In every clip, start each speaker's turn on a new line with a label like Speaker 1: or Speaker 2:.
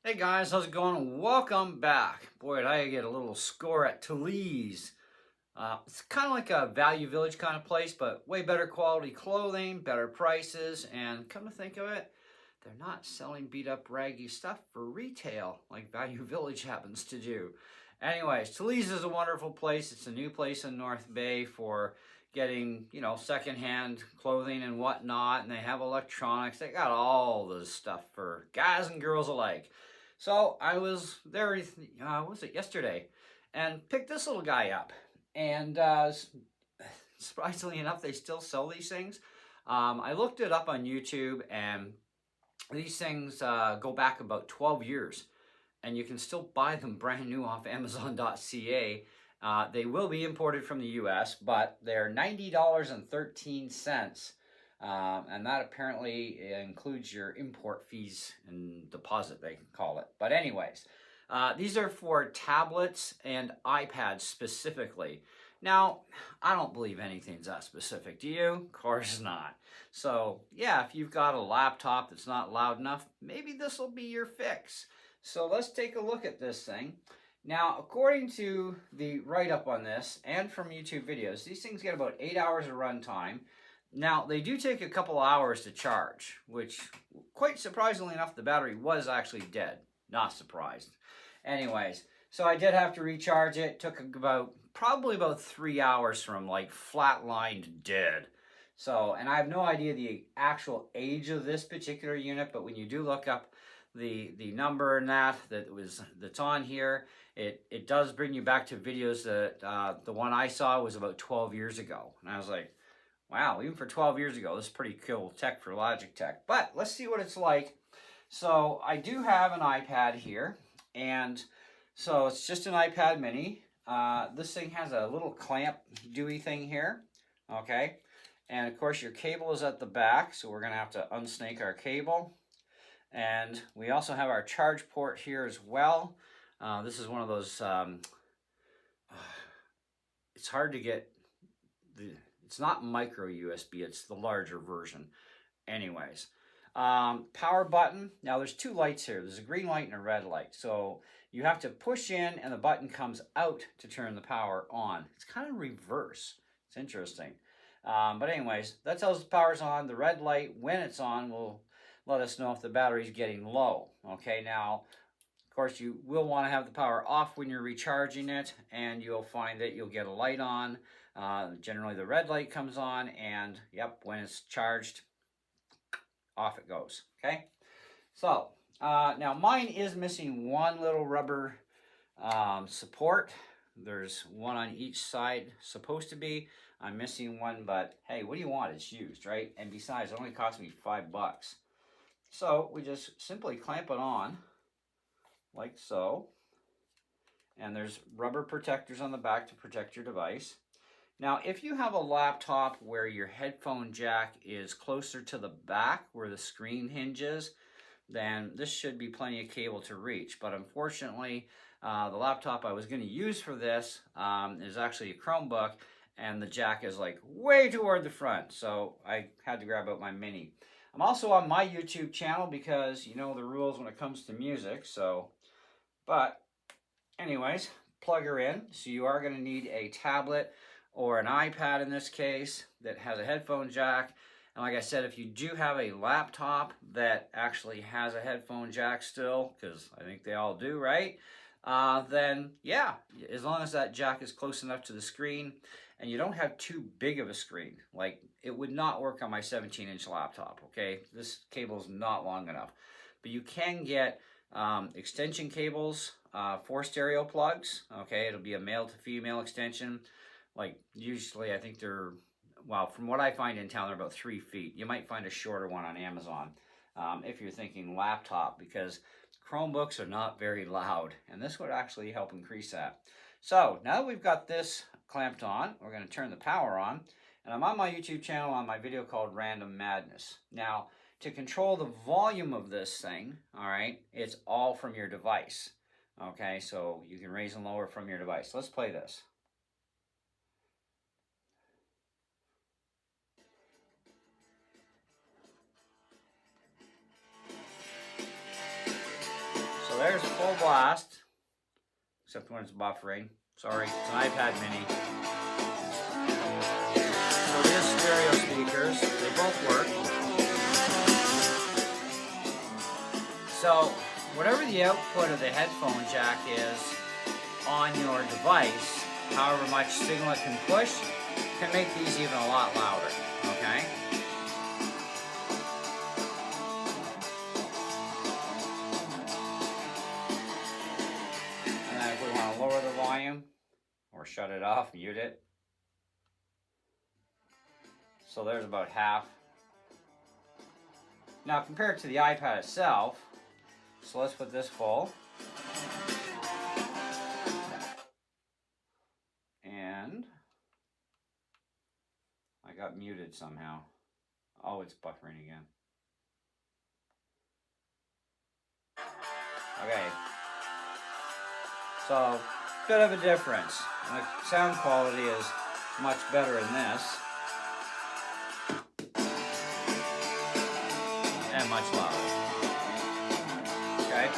Speaker 1: Hey guys, how's it going? Welcome back. Boy, did I get a little score at Tully's. It's kind of like a Value Village kind of place, but way better quality clothing, better prices, and come to think of it, they're not selling beat up raggy stuff for retail like Value Village happens to do. Anyways, Tully's is a wonderful place. It's a new place in North Bay for getting, secondhand clothing and whatnot, and they have electronics. They got all this stuff for guys and girls alike. So I was there, what was it, yesterday, and picked this little guy up. And surprisingly enough, they still sell these things. I looked it up on YouTube, and these things go back about 12 years, and you can still buy them brand new off Amazon.ca. They will be imported from the US, but they're $90.13. And that apparently includes your import fees and deposit, they call it. But anyways, these are for tablets and iPads specifically. Now, I don't believe anything's that specific. Do you? Of course not. So, yeah, if you've got a laptop that's not loud enough, maybe this will be your fix. So let's take a look at this thing. Now, according to the write-up on this and from YouTube videos, these things get about 8 hours of runtime. Now, they do take a couple hours to charge, which, quite surprisingly enough, the battery was actually dead. Not surprised. Anyways, so I did have to recharge it. Took probably about 3 hours from like flatlined dead. So, and I have no idea the actual age of this particular unit, but when you do look up the number and that's on here, it does bring you back to videos that the one I saw was about 12 years ago. And I was like, wow, even for 12 years ago, this is pretty cool tech for Logitech. But let's see what it's like. So I do have an iPad here, and so it's just an iPad mini. This thing has a little clamp dewy thing here, okay? And of course your cable is at the back, so we're gonna have to unsnake our cable. And we also have our charge port here as well. This is one of those, it's hard to get, it's not micro USB, it's the larger version. Anyways, power button. Now there's two lights here. There's a green light and a red light. So you have to push in and the button comes out to turn the power on. It's kind of reverse. It's interesting. But anyways, that tells the power's on. The red light, when it's on, will let us know if the battery's getting low. Okay, now, of course, you will want to have the power off when you're recharging it, and you'll find that you'll get a light on. Generally, the red light comes on, and yep, when it's charged, off it goes. Okay, so now mine is missing one little rubber support. There's one on each side, supposed to be. I'm missing one, but hey, what do you want? It's used, right? And besides, it only cost me $5. So we just simply clamp it on like so. And there's rubber protectors on the back to protect your device. Now, if you have a laptop where your headphone jack is closer to the back where the screen hinges, then this should be plenty of cable to reach. But unfortunately, the laptop I was going to use for this is actually a Chromebook, and the jack is like way toward the front, so I had to grab out my mini. I'm also on my YouTube channel because you know the rules when it comes to music, so, but anyways, plug her in. So you are going to need a tablet or an iPad in this case that has a headphone jack. And like I said, if you do have a laptop that actually has a headphone jack still, because I think they all do, right? Then yeah, as long as that jack is close enough to the screen and you don't have too big of a screen, like it would not work on my 17-inch laptop, okay? This cable is not long enough. But you can get extension cables for stereo plugs, okay? It'll be a male to female extension. Like usually I think they're, well, from what I find in town, they're about 3 feet. You might find a shorter one on Amazon if you're thinking laptop, because Chromebooks are not very loud, and this would actually help increase that. So now that we've got this clamped on, we're going to turn the power on, and I'm on my YouTube channel on my video called Random Madness. Now, to control the volume of this thing, all right, it's all from your device. Okay, so you can raise and lower from your device. Let's play this. So blast, except when it's buffering. Sorry, it's an iPad mini. So it is stereo speakers. They both work. So whatever the output of the headphone jack is on your device, however much signal it can push, can make these even a lot louder, okay? And then if we want to lower the volume, or shut it off, mute it. So there's about half. Now compared to the iPad itself, so let's put this full. And I got muted somehow. Oh, it's buffering again. Okay. So, bit of a difference. The sound quality is much better in this. And much louder. Okay.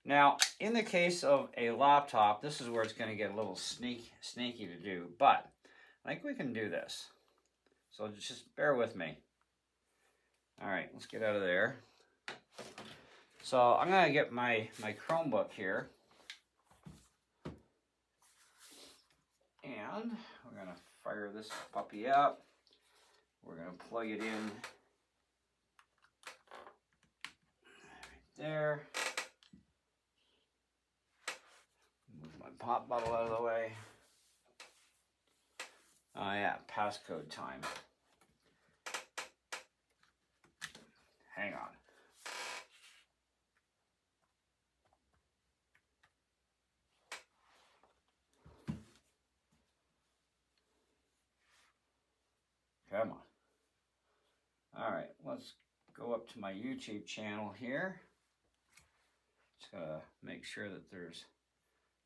Speaker 1: Now, in the case of a laptop, this is where it's going to get a little sneaky to do, but I think we can do this. So just bear with me. All right, let's get out of there. So I'm going to get my Chromebook here. And we're going to fire this puppy up. We're going to plug it in right there. Move my pop bottle out of the way. Oh yeah, passcode time. Hang on. Come on. All right, let's go up to my YouTube channel here. Just gotta make sure that there's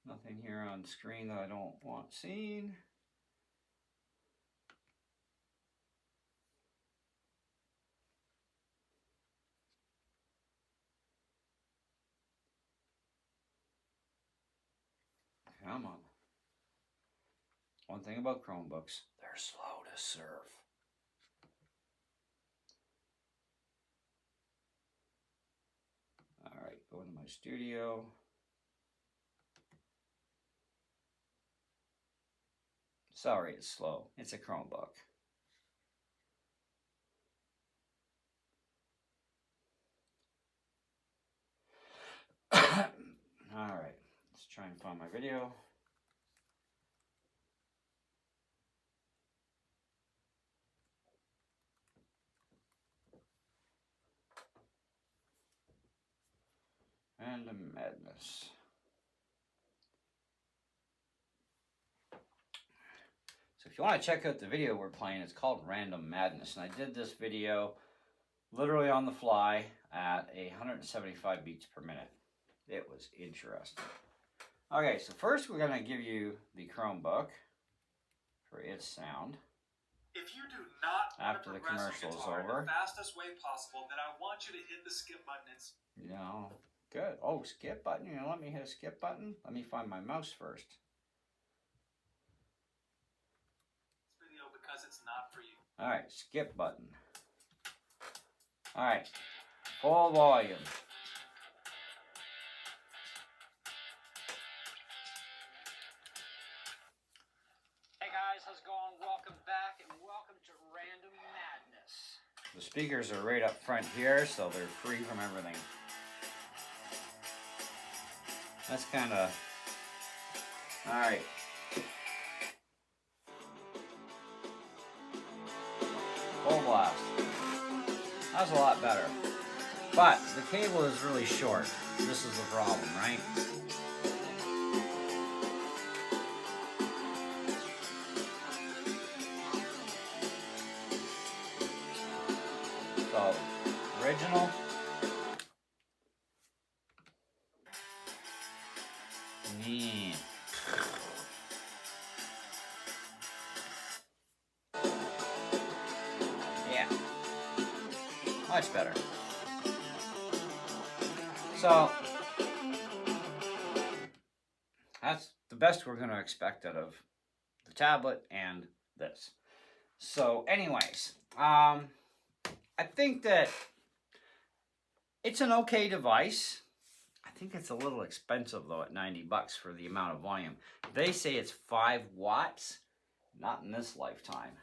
Speaker 1: nothing here on screen that I don't want seen. Come on. One thing about Chromebooks, they're slow to serve. All right, go into my studio. Sorry, it's slow. It's a Chromebook. All right, let's try and find my video. Random Madness. So if you want to check out the video we're playing, it's called Random Madness. And I did this video literally on the fly at 175 beats per minute. It was interesting. Okay, so first we're going to give you the Chromebook for its sound.
Speaker 2: If you do not
Speaker 1: after the commercial is over,
Speaker 2: the fastest way possible, then I want you to hit the skip button.
Speaker 1: No, good. Oh, skip button. You know, let me hit a skip button. Let me find my mouse first.
Speaker 2: This video because it's not for you.
Speaker 1: All right, skip button. All right, full volume. Hey guys, how's it going? Welcome back and welcome to Random Madness. The speakers are right up front here, so they're free from everything. That's kind of... All right. Full blast. That was a lot better. But the cable is really short. This is the problem, right? So, original. Yeah. Yeah. Much better. So, That's the best we're going to expect out of the tablet and this. So, anyways, I think that it's an okay device. I think it's a little expensive though at 90 bucks for the amount of volume. They say it's 5 watts. Not in this lifetime.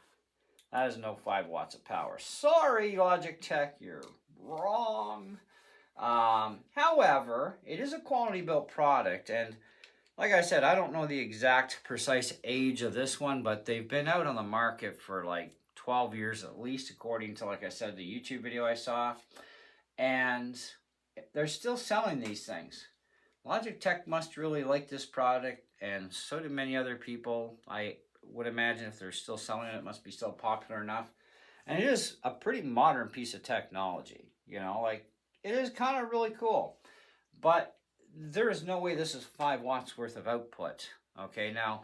Speaker 1: That is no 5 watts of power. Sorry, Logitech, you're wrong. However, it is a quality built product, and like I said, I don't know the exact precise age of this one, but they've been out on the market for like 12 years at least, according to, like I said, the YouTube video I saw. And they're still selling these things. Logitech must really like this product, and so do many other people. I would imagine if they're still selling it, it must be still popular enough. And it is a pretty modern piece of technology. You know, like, it is kind of really cool. But there is no way this is 5 watts worth of output. Okay, now,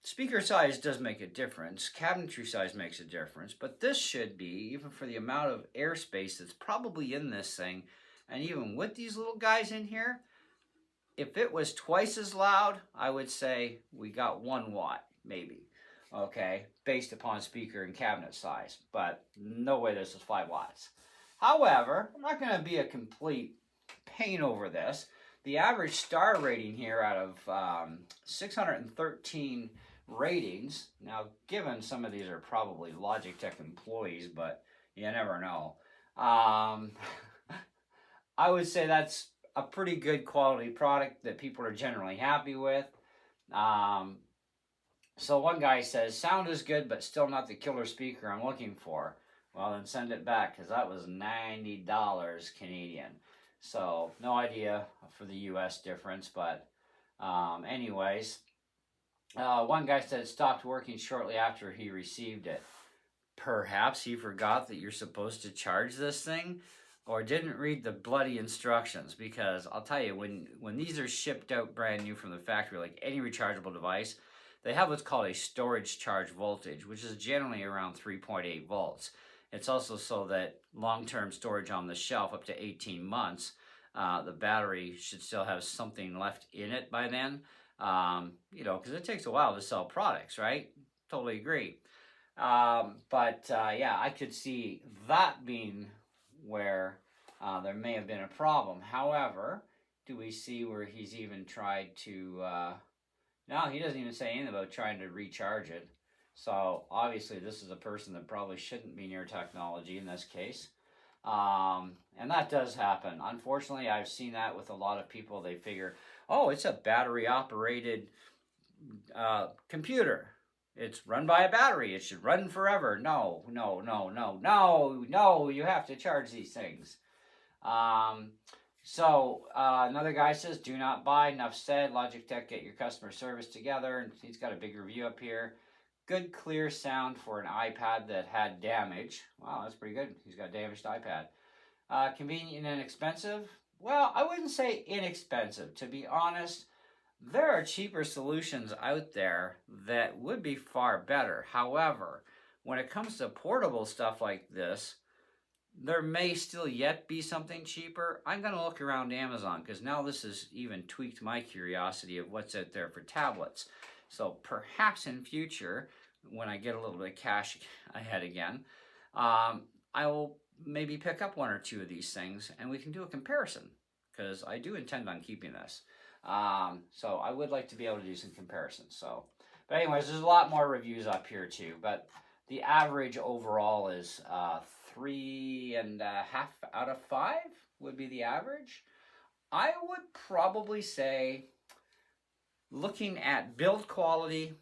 Speaker 1: speaker size does make a difference. Cabinetry size makes a difference. But this should be, even for the amount of airspace that's probably in this thing, and even with these little guys in here, if it was twice as loud, I would say we got 1 watt, maybe. Okay, based upon speaker and cabinet size. But no way this is 5 watts. However, I'm not going to be a complete pain over this. The average star rating here out of 613 ratings, now given some of these are probably Logitech employees, but you never know. I would say that's a pretty good quality product that people are generally happy with. So one guy says, sound is good, but still not the killer speaker I'm looking for. Well, then send it back, because that was $90 Canadian. So, no idea for the US difference, but anyways. One guy said it stopped working shortly after he received it. Perhaps he forgot that you're supposed to charge this thing, or didn't read the bloody instructions, because I'll tell you, when these are shipped out brand new from the factory, like any rechargeable device, they have what's called a storage charge voltage, which is generally around 3.8 volts. It's also so that long-term storage on the shelf up to 18 months, the battery should still have something left in it by then. You know, because it takes a while to sell products, right? Totally agree. Yeah, I could see that being where there may have been a problem. However, do we see where he's even tried to... no, he doesn't even say anything about trying to recharge it. So, obviously, this is a person that probably shouldn't be near technology in this case. And that does happen. Unfortunately, I've seen that with a lot of people. They figure, oh, it's a battery-operated computer. It's run by a battery. It should run forever. No, you have to charge these things. Another guy says, do not buy. Enough said. Logitech, get your customer service together. And he's got a big review up here. Good, clear sound for an iPad that had damage. Wow, that's pretty good. He's got a damaged iPad. Convenient and inexpensive. Well, I wouldn't say inexpensive. To be honest, there are cheaper solutions out there that would be far better. However, when it comes to portable stuff like this, there may still yet be something cheaper. I'm going to look around Amazon, because now this has even tweaked my curiosity of what's out there for tablets. So perhaps in future, when I get a little bit of cash ahead again, I will maybe pick up 1 or 2 of these things, and we can do a comparison, because I do intend on keeping this. So I would like to be able to do some comparisons. But anyways, there's a lot more reviews up here too. But the average overall is 3.5 out of 5 would be the average. I would probably say, looking at build quality,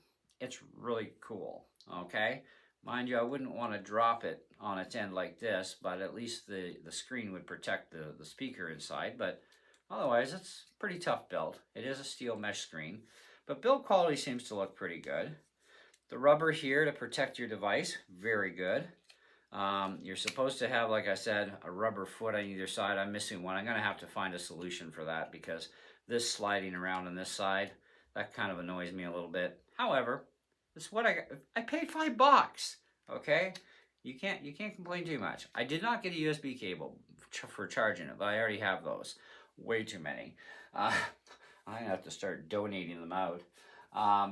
Speaker 1: it's really cool. Okay, mind you, I wouldn't want to drop it on its end like this, but at least the screen would protect the speaker inside. But otherwise, it's pretty tough build. It is a steel mesh screen, but build quality seems to look pretty good. The rubber here to protect your device, very good. You're supposed to have, like I said, a rubber foot on either side. I'm missing one. I'm going to have to find a solution for that, because this sliding around on this side, that kind of annoys me a little bit. However, this is what I got. I paid $5. Okay, you can't complain too much. I did not get a USB cable for charging it, but I already have those. Way too many. I have to start donating them out.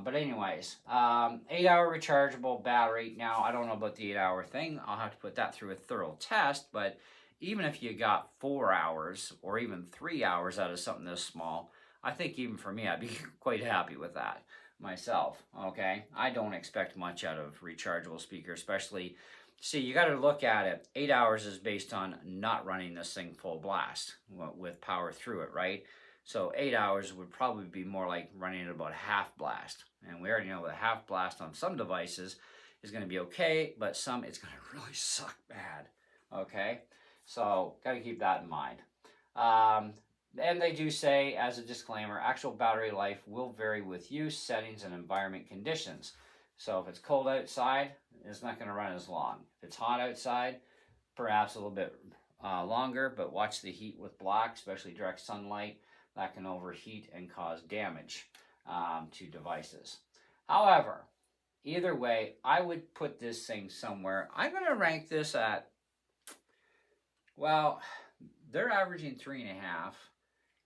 Speaker 1: But anyways, 8-hour rechargeable battery. Now, I don't know about the 8-hour thing. I'll have to put that through a thorough test. But even if you got 4 hours or even 3 hours out of something this small, I think even for me, I'd be quite happy with that myself. Okay, I don't expect much out of rechargeable speaker, especially. See, you got to look at it. 8 hours is based on not running this thing full blast with power through it, right? So 8 hours would probably be more like running at about half blast. And we already know that half blast on some devices is going to be okay, but some it's going to really suck bad. Okay, so got to keep that in mind. And they do say, as a disclaimer, actual battery life will vary with use, settings, and environment conditions. So if it's cold outside, it's not going to run as long. If it's hot outside, perhaps a little bit longer, but watch the heat with black, especially direct sunlight. That can overheat and cause damage to devices. However, either way, I would put this thing somewhere. I'm going to rank this at, well, they're averaging 3.5.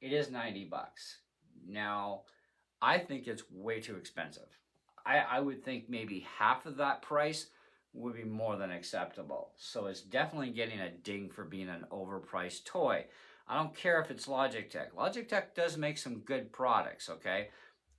Speaker 1: It is $90. Now, I think it's way too expensive. I would think maybe half of that price would be more than acceptable. So it's definitely getting a ding for being an overpriced toy. I don't care if it's Logitech. Logitech does make some good products, okay?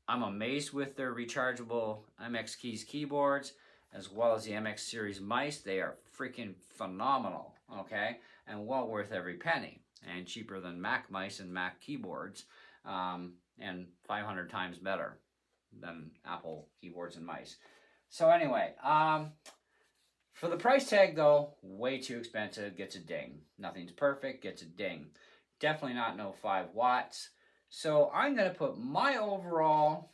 Speaker 1: I'm amazed with their rechargeable MX Keys keyboards as well as the MX series mice. They are freaking phenomenal, okay? And well worth every penny and cheaper than Mac mice and Mac keyboards and 500 times better than Apple keyboards and mice. So anyway, for the price tag though, way too expensive, gets a ding. Nothing's perfect, gets a ding. Definitely not no 5 watts. So I'm going to put my overall,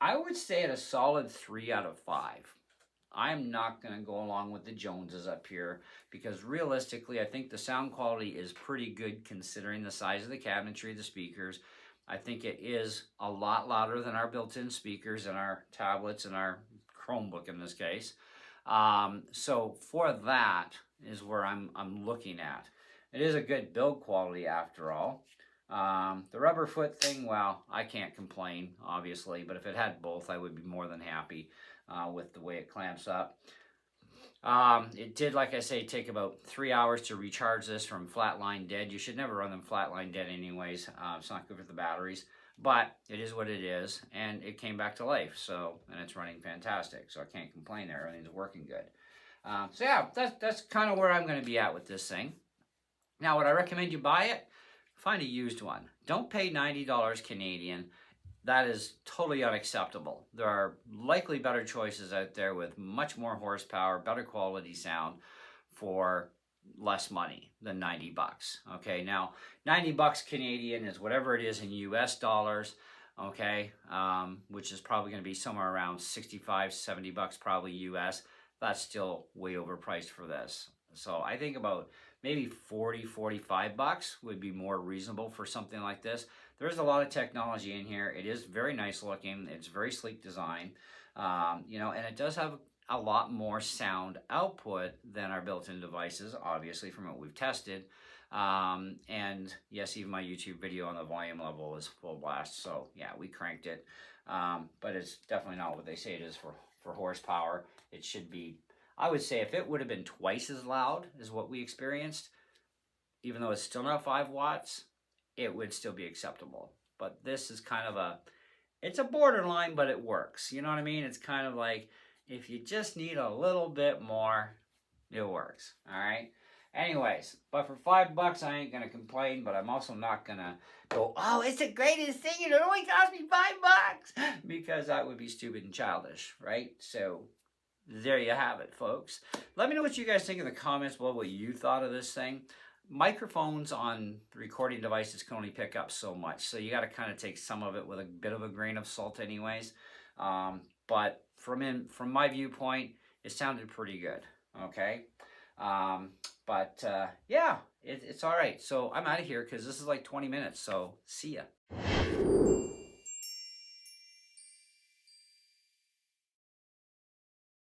Speaker 1: I would say at a solid 3 out of 5. I'm not going to go along with the Joneses up here because realistically, I think the sound quality is pretty good considering the size of the cabinetry, the speakers. I think it is a lot louder than our built-in speakers and our tablets and our Chromebook in this case. So for that is where I'm looking at. It is a good build quality after all. The rubber foot thing, well, I can't complain, obviously, but if it had both, I would be more than happy with the way it clamps up. It did, like I say, take about 3 hours to recharge this from flatline dead. You should never run them flatline dead anyways. It's not good for the batteries, but it is what it is, and it came back to life, so, and it's running fantastic, so I can't complain there. Everything's working good. So yeah, that's kind of where I'm going to be at with this thing. Now, would I recommend you buy it? Find a used one. Don't pay $90 Canadian. That is totally unacceptable. There are likely better choices out there with much more horsepower, better quality sound for less money than $90. Okay, now $90 Canadian is whatever it is in US dollars, okay, which is probably going to be somewhere around 65, 70 bucks probably US. That's still way overpriced for this. So I think about maybe 40, 45 bucks would be more reasonable for something like this. There's a lot of technology in here. It is very nice looking. It's very sleek design, you know, and it does have a lot more sound output than our built-in devices, obviously, from what we've tested. And yes, even my YouTube video on the volume level is full blast. So yeah, we cranked it. But it's definitely not what they say it is for horsepower. It should be, I would say if it would have been twice as loud as what we experienced, even though it's still not 5 watts, it would still be acceptable. But this is kind of it's a borderline, but it works. You know what I mean? It's kind of like, if you just need a little bit more, it works. All right? Anyways, but for $5, I ain't going to complain, but I'm also not going to go, oh, it's the greatest thing, and it only cost me $5, because that would be stupid and childish, right? So there you have it, folks. Let me know what you guys think in the comments below, what you thought of this thing. Microphones on recording devices can only pick up so much, so you got to kind of take some of it with a bit of a grain of salt anyways. But from my viewpoint, it sounded pretty good, okay? Yeah, it's all right. So I'm out of here because this is like 20 minutes, so see ya.